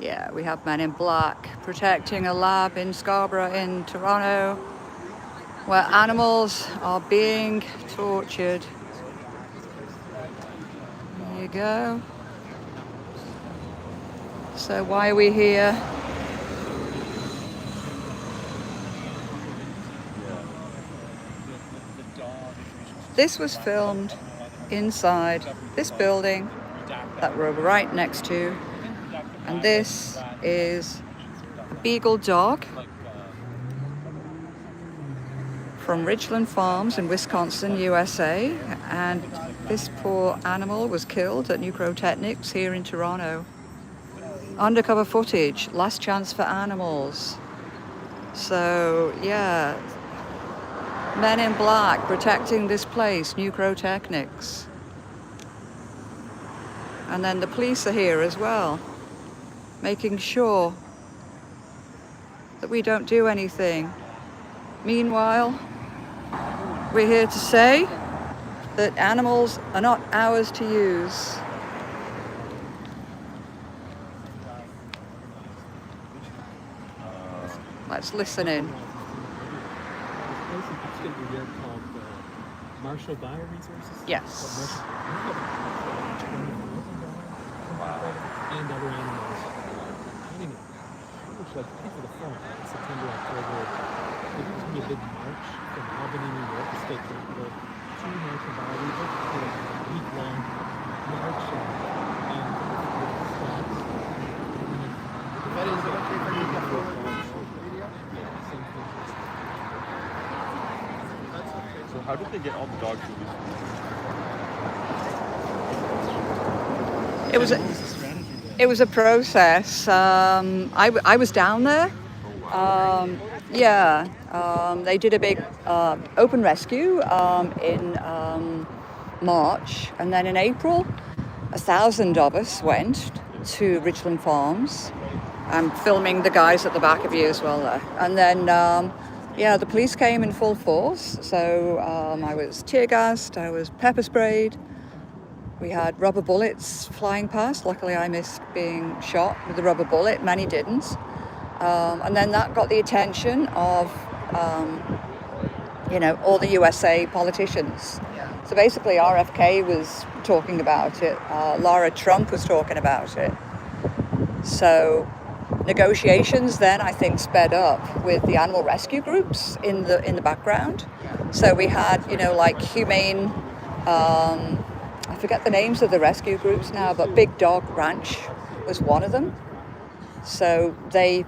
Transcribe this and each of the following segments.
Yeah, we have men in black protecting a lab in Scarborough in Toronto where animals are being tortured. There you go. So why are we here? This was filmed inside this building that we're right next to. And this is a beagle dog from Ridglan Farms in Wisconsin, USA. And this poor animal was killed at Nucro-Technics here in Toronto. Undercover footage, last chance for animals. So, yeah, men in black protecting this place, Nucro-Technics. And then the police are here as well, making sure that we don't do anything. Meanwhile, we're here to say that animals are not ours to use. Let's listen in. Marshall Bioresources? Yes. And other animals. Which, like, for the fall, September, October, there's going to be a big march from Albany, New York, the state capital, to Marshall Bioresources, a week-long march and squats. That is okay for you to go video? So how did they get all the dogs released? It was a process. I was down there. They did a big open rescue in March, and then in April, 1,000 of us went to Ridglan Farms. I'm filming the guys at the back of you as well there. And then, the police came in full force. So I was tear gassed, I was pepper sprayed. We had rubber bullets flying past. Luckily, I missed being shot with the rubber bullet. Many didn't. And then that got the attention of, all the USA politicians. So basically, RFK was talking about it. Lara Trump was talking about it. So negotiations then, I think, sped up with the animal rescue groups in the background. So we had, like humane. I forget the names of the rescue groups now, but Big Dog Ranch was one of them. So they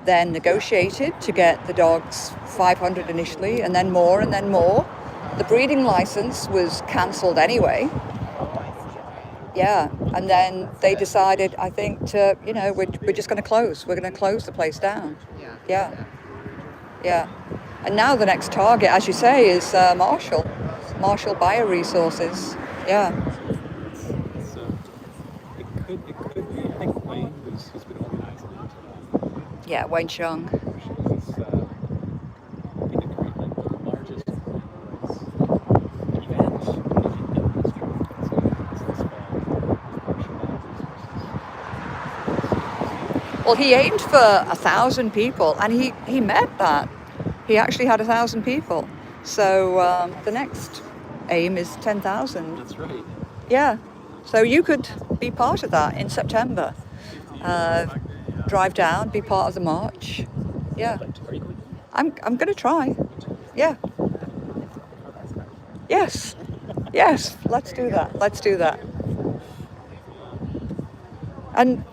then negotiated to get the dogs 500 initially, and then more, and then more. The breeding license was cancelled anyway. Yeah, and then they decided, I think, to, we're just going to close. We're going to close the place down. Yeah. And now the next target, as you say, is Marshall Bioresources. Yeah. So it could be, I think Wayne who's been organizing it. Yeah, Wayne Hsiung. It's the largest event Well, he aimed for 1,000 people, and he met that. He actually had 1,000 people. So the next aim is 10,000. That's right. Yeah. So you could be part of that in September. Drive down, be part of the march. Yeah. I'm going to try. Yeah. Yes. Let's do that. And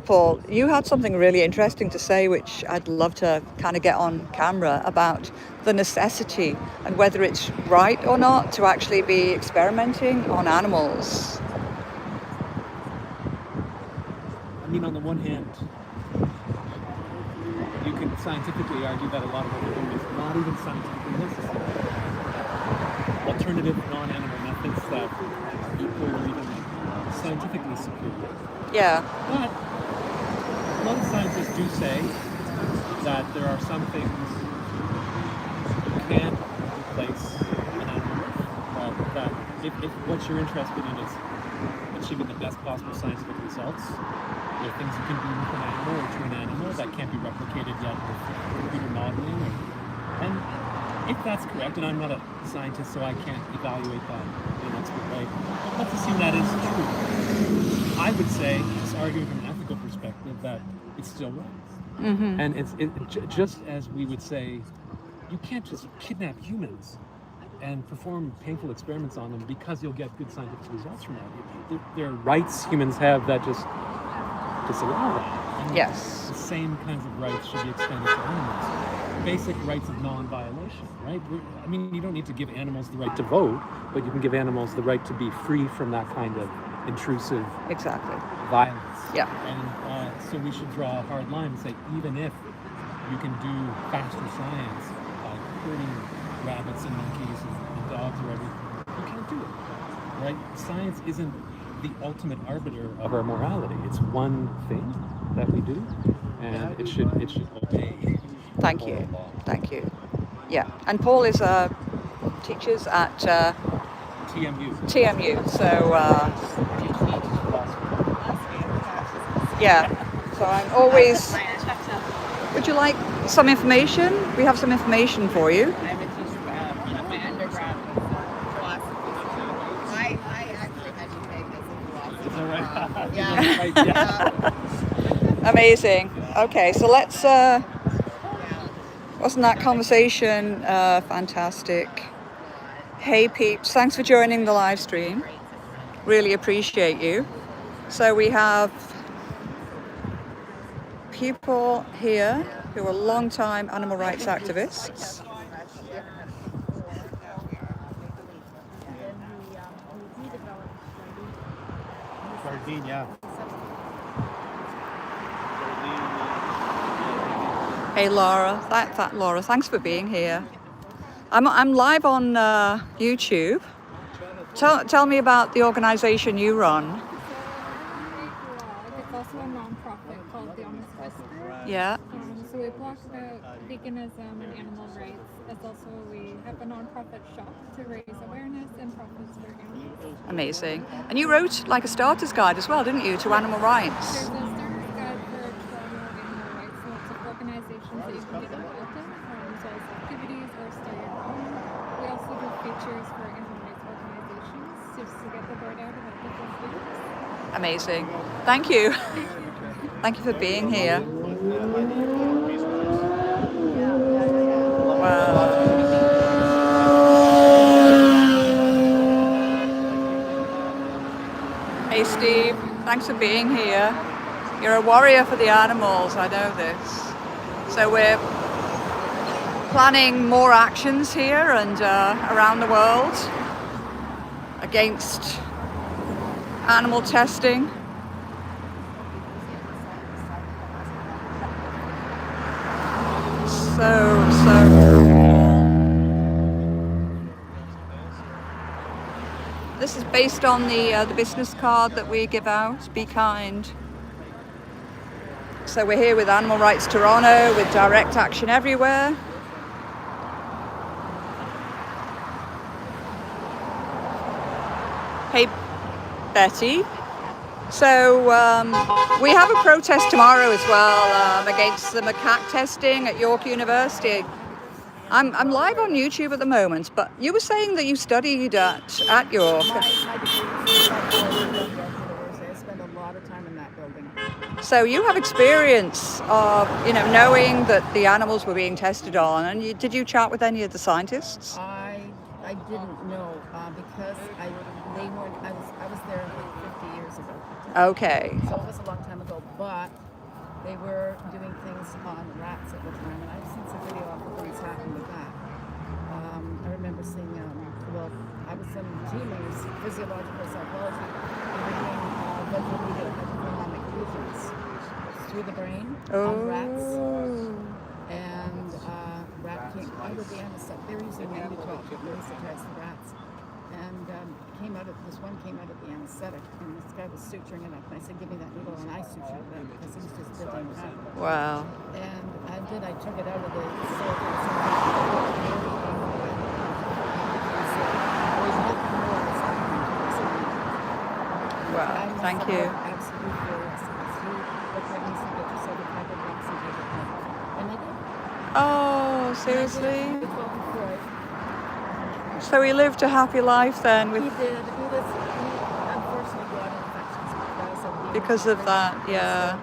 Paul, you had something really interesting to say, which I'd love to kind of get on camera, about the necessity and whether it's right or not to actually be experimenting on animals. I mean, on the one hand, you can scientifically argue that a lot of what we're doing is not even scientifically necessary. Alternative non-animal methods that are equal or even scientifically superior. Yeah. But a lot of scientists do say that there are some things you can't replace an animal with. That if what you're interested in is achieving the best possible scientific results. There are things you can do with an animal or to an animal that can't be replicated yet with computer modeling. And if that's correct, and I'm not a scientist, so I can't evaluate that in an expert way, but let's assume that is true. I would say, just arguing from an ethical perspective, that it's still right. Mm-hmm. And just as we would say, you can't just kidnap humans and perform painful experiments on them because you'll get good scientific results from that. There are rights humans have that just disallow that. And Yes. the same kinds of rights should be extended to animals. Basic rights of non-violation, right? I mean, you don't need to give animals the right to vote, but you can give animals the right to be free from that kind of intrusive Exactly. violence. Yeah. And so we should draw a hard line and say, even if you can do faster science by hurting rabbits and monkeys and dogs or everything, you can't do it, right? Science isn't the ultimate arbiter of our morality. It's one thing that we do, and it should obey. Thank you. Thank you. Yeah. And Paul is teaches at TMU. TMU. So yeah. So I'm always. Would you like some information? We have some information for you. I'm a teacher, my undergrad was philosophy. I actually had to take this in philosophy. Yeah. Amazing. Okay, so let's. Wasn't that conversation fantastic? Hey peeps, thanks for joining the live stream. Really appreciate you. So we have people here who are long-time animal rights activists. Sardine, yeah. Hey Laura, Laura, thanks for being here. I'm live on YouTube. Tell me about the organization you run. It's also a non-profit called the Anti-Vivisection. Yeah. So we blog about veganism and animal rights. It's also, we have a non-profit shop to raise awareness and profits for animals. Amazing. And you wrote like a starter's guide as well, didn't you, to animal rights? There's a starter's guide for Toronto animal rights, lots of organizations that you can get involved in, as well as activities or start your own. We also do features for animal rights organizations just to get the word out about different things. Amazing. Thank you. Thank you for being here. Wow. Hey Steve, thanks for being here. You're a warrior for the animals, I know this. So we're planning more actions here and around the world against animal testing. This is based on the business card that we give out, Be Kind. So we're here with Animal Rights Toronto, with Direct Action Everywhere. Hey Betty. So we have a protest tomorrow as well against the macaque testing at York University. I'm live on YouTube at the moment, but you were saying that you studied at York. My degree is psychology. I spent a lot of time in that building. So you have experience of, knowing that the animals were being tested on, and did you chat with any of the scientists? I didn't know because I was there like 50 years ago. Okay. So it was a long time ago, but they were doing things on rats at the time, and I've seen some video of what's happened with that. I remember seeing, I was in G-Leaders, physiological psychology, and we were doing ventral hydrodynamic fusions through the brain on rats. And rat came out of the anesthetic. They were using Nucro-Technics to anesthetize the rats. And this one came out of the anesthetic, and this guy was suturing it up. And I said, give me that needle, and I sutured it up because he was just building it up. Wow. And I took it out of the silk. Wow, thank you. Absolutely fearless. He looked at me and said, "Get yourself a pack of rocks and take it home." And I did. Oh, And seriously? I did. It's well before So he lived a happy life then he with did. He unfortunately got infections because of that, yeah.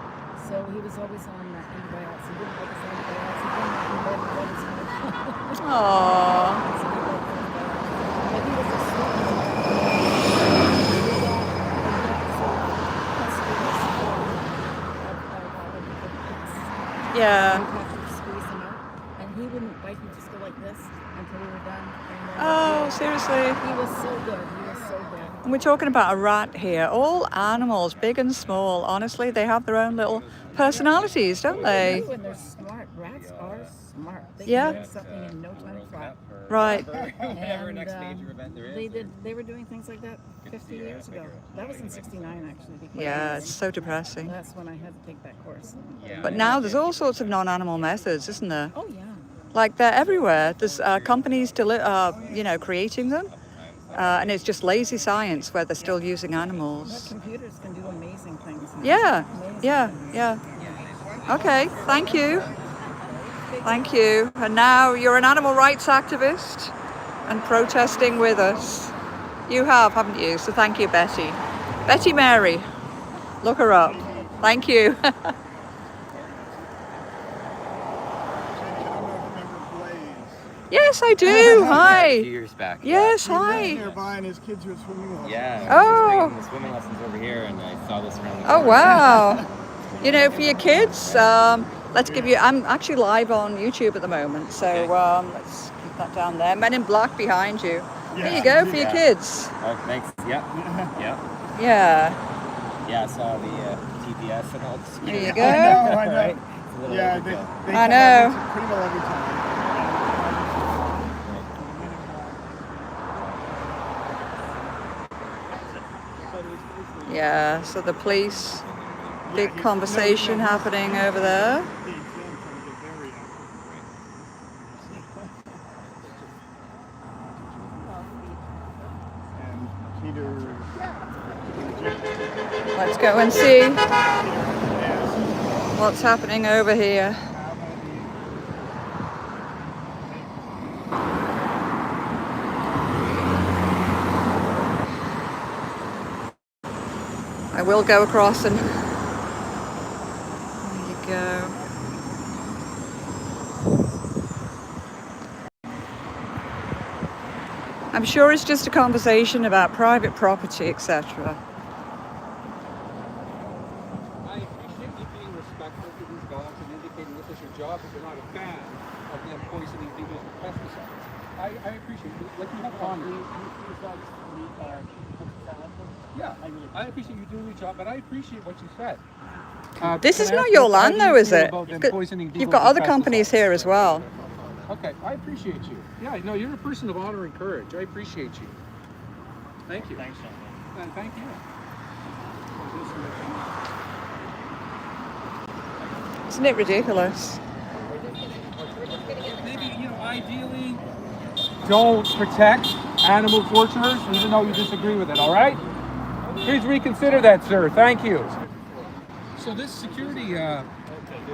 So he was always on antibiotics. He didn't like his antibiotics. He didn't like what his Aww. So he liked antibiotics. But he was a Yeah. We'd have to squeeze him out, and he wouldn't bite. He'd just go like this until we were done. And Oh, seriously? he was so good. He was so good. And we're talking about a rat here. All animals, big and small, honestly, they have their own little personalities, don't they? And they're smart. Rats are smart. They Yeah. can learn something in no time flat. Right. And they were doing things like that 50 years ago. That was in '69, actually. to be quite Yeah, honest. it's so depressing. That's when I had to take that course. But now there's all sorts of non-animal methods, isn't there? Oh yeah. Like they're everywhere. There's companies, creating them. And it's just lazy science where they're still using But animals. computers can do amazing things. now. Yeah, Amazing yeah, things. yeah. Okay, thank you. Thank you. And now you're an animal rights activist and protesting with us. You have, haven't you? So thank you, Betty. Betty Mary. Look her up. Thank you. Yes, I do. Hi. A few years back. Yes, He was hi. nearby and his kids were swimming lessons. Yeah. Oh. I was taking the swimming lessons over here, and I saw this around the Oh, corner. wow. You know, for your kids, let's give you, I'm actually live on YouTube at the moment, so let's keep that down there. Men in Black behind you. There you go, for your kids. Oh, thanks. Yeah. Yeah. Yeah, Yeah, I saw the TPS and all the there you I go. know, I know. Right? It's a little Yeah, overkill. they I come know. out pretty well every time. Yeah, so the police, big conversation happening over there. And Peter Let's go and see what's happening over here. I will go across and there you go. I'm sure it's just a conversation about private property, etc. I appreciate you being respectful to these dogs and indicating this is your job, but you're not a fan of them poisoning beagles with pesticides. I appreciate it. Like you have honor. Yeah, I appreciate you doing your job, but I appreciate what you said. This Can is I not ask your you, how land do you though, is feel it? about them You've poisoning got beagles other with companies pesticides? here as well. Okay, I appreciate you. Yeah, no, you're a person of honor and courage. I appreciate you. Thank you. Thanks, Sean. Thank you. Isn't it ridiculous? Maybe, ideally, don't protect animal torturers, even though you disagree with it, all right? Please reconsider that, sir. Thank you. So this security,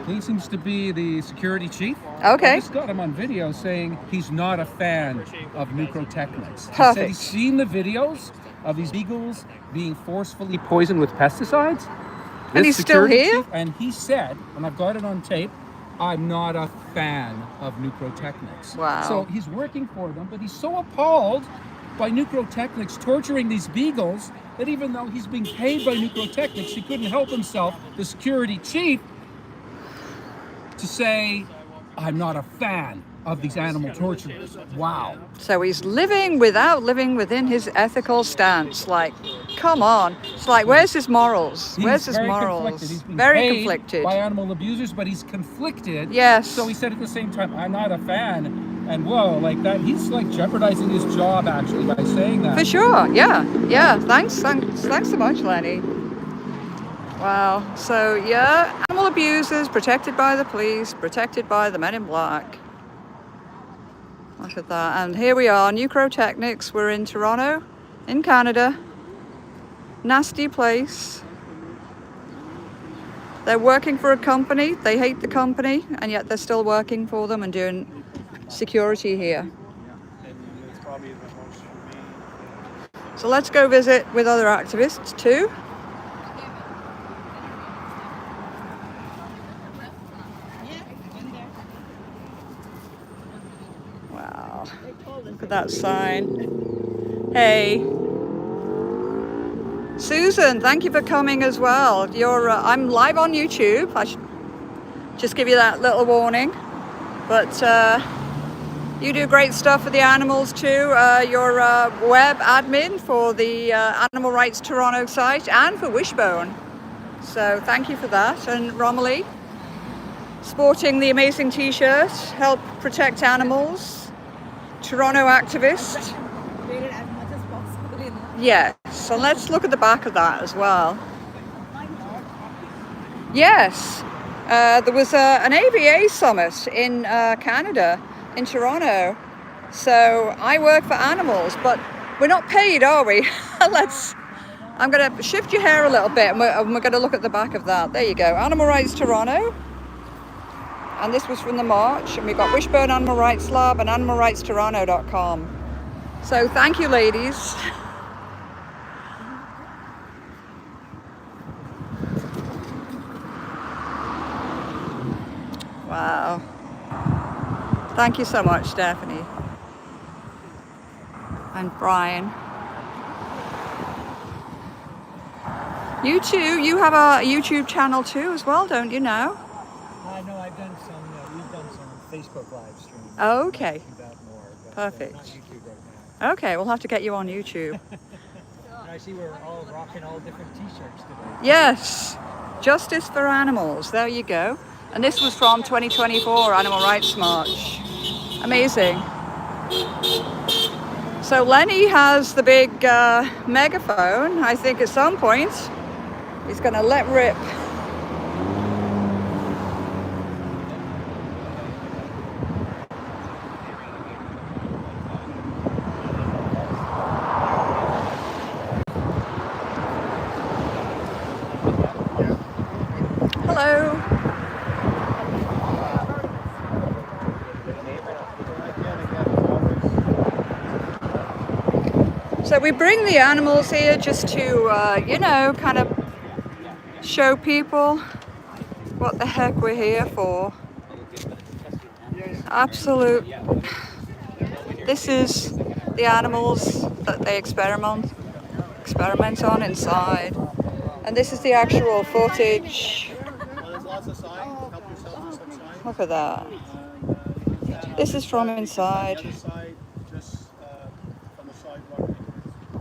he seems to be the security chief. Okay. I just got him on video saying he's not a fan of Nucro-Technics. He said Perfect. he's seen the videos of these beagles being forcefully poisoned with pesticides. And This he's still security here? chief, and he said, and I've got it on tape, I'm not a fan of Nucro-Technics. Wow. So he's working for them, but he's so appalled by Nucro-Technics torturing these beagles that even though he's being paid by Nucro-Technics, he couldn't help himself, the security chief, to say, I'm not a fan of these animal torturers. Wow. So he's living without living within his ethical stance. Like, come on. It's like, where's his morals? Where's his very morals? conflicted. He's being Very paid conflicted. by animal abusers, but he's conflicted. Yes. So he said at the same time, I'm not a fan. And whoa, like that, he's like jeopardizing his job actually by saying that. For sure. Yeah. Yeah. Thanks so much, Lenny. Wow. So yeah, animal abusers protected by the police, protected by the men in black. Look at that. And here we are, Nucro-Technics. We're in Toronto, in Canada. Nasty place. They're working for a company, they hate the company, and yet they're still working for them and doing security here. And it's probably the most humane. So let's go visit with other activists too. Wow, look at that sign. Hey. Susan, thank you for coming as well. I'm live on YouTube. I should just give you that little warning. But you do great stuff for the animals too. You're a web admin for the Animal Rights Toronto site and for Wishbone. So thank you for that. And Romilly, sporting the amazing t-shirt, help protect animals, Toronto activist. Yes, so let's look at the back of that as well. Yes, there was an ABA summit in Canada, in Toronto. So I work for animals, but we're not paid, are we? I'm going to shift your hair a little bit and we're going to look at the back of that. There you go, Animal Rights Toronto. And this was from the march, and we've got Wishbone Animal Rights Lab and animalrightstoronto.com. So thank you, ladies. Wow. Thank you so much, Stephanie. And Brian. You too, you have a YouTube channel too as well, don't you now? I know I've done some, we've done some Facebook live streams. Okay. Do that more, but Perfect. not YouTube right now. Okay, we'll have to get you on YouTube. And I see we're all rocking all different t-shirts today. Yes, Justice for Animals, there you go. And this was from 2024 Animal Rights March. Amazing. So Lenny has the big megaphone. I think at some point he's going to let rip. Hello. So we bring the animals here just to, you know, kind of show people what the heck we're here for. Absolute. This is the animals that they experiment on inside. And this is the actual footage. There's lots of sign. Help yourself to some sign. Look at that. This is from inside. The other side, just from the sidewalk.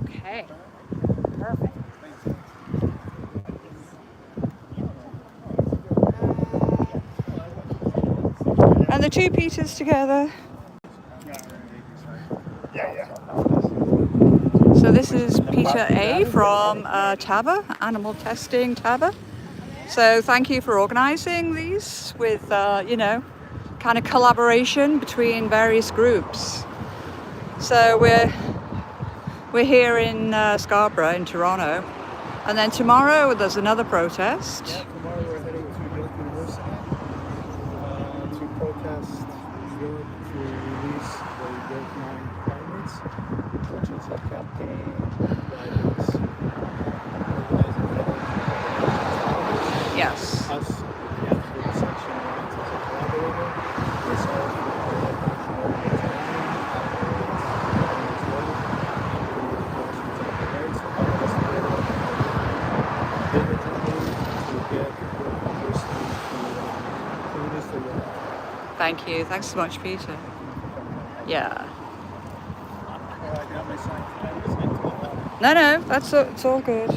Okay. Perfect. And the two Peters together. So this is Peter A from TABA, Animal Testing TABA. So thank you for organising these with, you know, kind of collaboration between various groups. So we're here in Scarborough in Toronto, and then tomorrow there's another protest. Yeah, tomorrow we're heading to York University to protest York to release the York 9 primates, which is a campaign that is Yes. us, the Anti-Vivisection Alliance, as a collaborator, myself, Thank you. Thanks so much, Peter. Yeah. No, it's all good.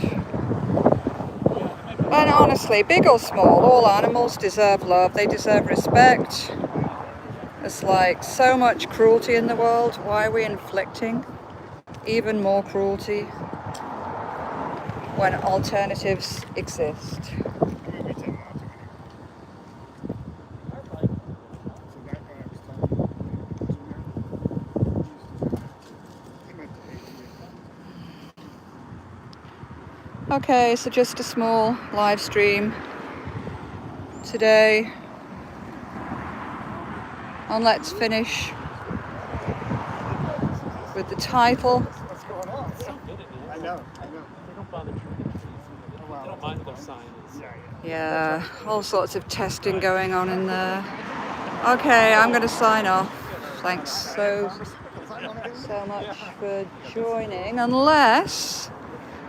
And honestly, big or small, all animals deserve love. They deserve respect. There's like so much cruelty in the world. Why are we inflicting even more cruelty when alternatives exist? Okay, so just a small live stream today. And let's finish with the title. What's going on? I know. They don't bother treating trees. They don't mind their signs. Yeah, all sorts of testing going on in there. Okay, I'm going to sign off. Thanks so much for joining.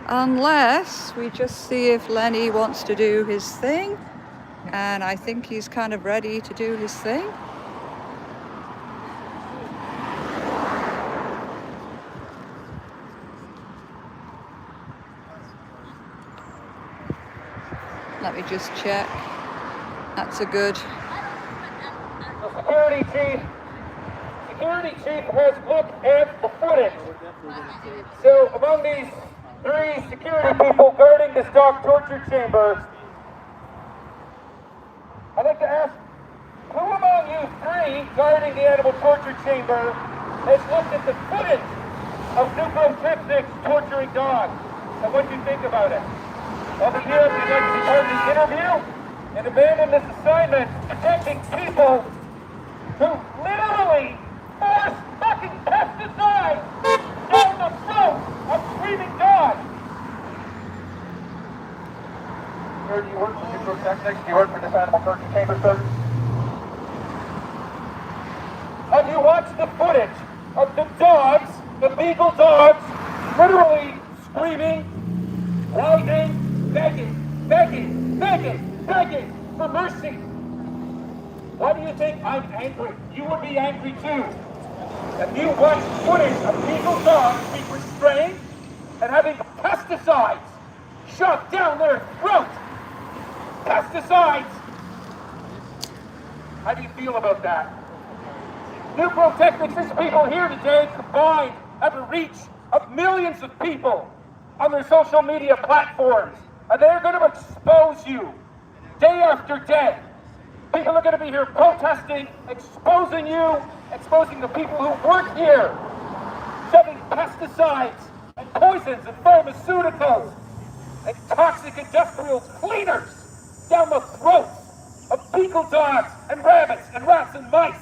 Unless we just see if Lenny wants to do his thing. And I think he's kind of ready to do his thing. Let me just check. That's a good. Security chief has looked at the footage. So among these 3 security people guarding this dog torture chamber, I'd like to ask, who among you 3 guarding the animal torture chamber has looked at the footage of Nucro-Technics torturing dogs? And what do you think about it? Over here, if you'd like to be part of the interview and abandon this assignment, protecting people who literally force fucking pesticides down the throat of screaming dogs. Sir, do you work for Nucro-Technics? Do you work for this animal torture chamber, sir? Have you watched the footage of the dogs, the beagle dogs, literally screaming, whining, begging for mercy? Why do you think I'm angry? You would be angry too. If you watch footage of beagle dogs being restrained and having pesticides shoved down their throat, pesticides, how do you feel about that? Nucro-Technics' people here today combined have a reach of millions of people on their social media platforms. And they're going to expose you day after day. People are going to be here protesting, exposing you, exposing the people who work here, shoving pesticides and poisons and pharmaceuticals and toxic industrial cleaners down the throats of beagle dogs and rabbits and rats and mice.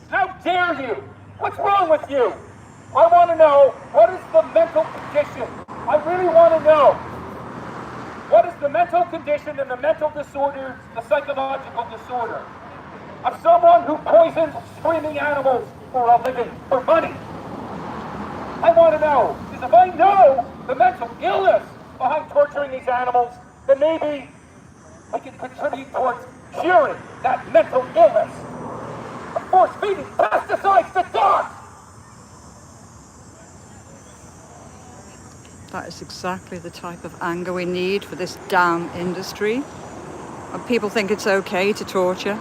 How dare you? What's wrong with you? I want to know, what is the mental condition? I really want to know. What is the mental condition and the mental disorder, the psychological disorder of someone who poisons screaming animals for a living, for money? I want to know, because if I know the mental illness behind torturing these animals, then maybe I can contribute towards curing that mental illness of force-feeding pesticides to dogs. That is exactly the type of anger we need for this damn industry. And people think it's okay to torture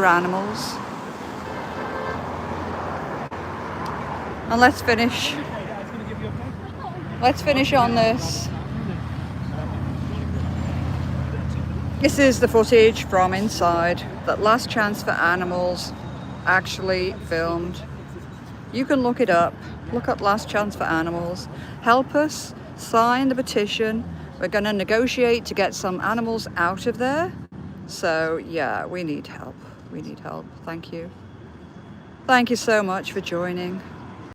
animals. And let's finish on this. This is the footage from inside that Last Chance for Animals actually filmed. You can look it up. Look up Last Chance for Animals. Help us sign the petition. We're going to negotiate to get some animals out of there. So yeah, we need help. We need help. Thank you. Thank you so much for joining.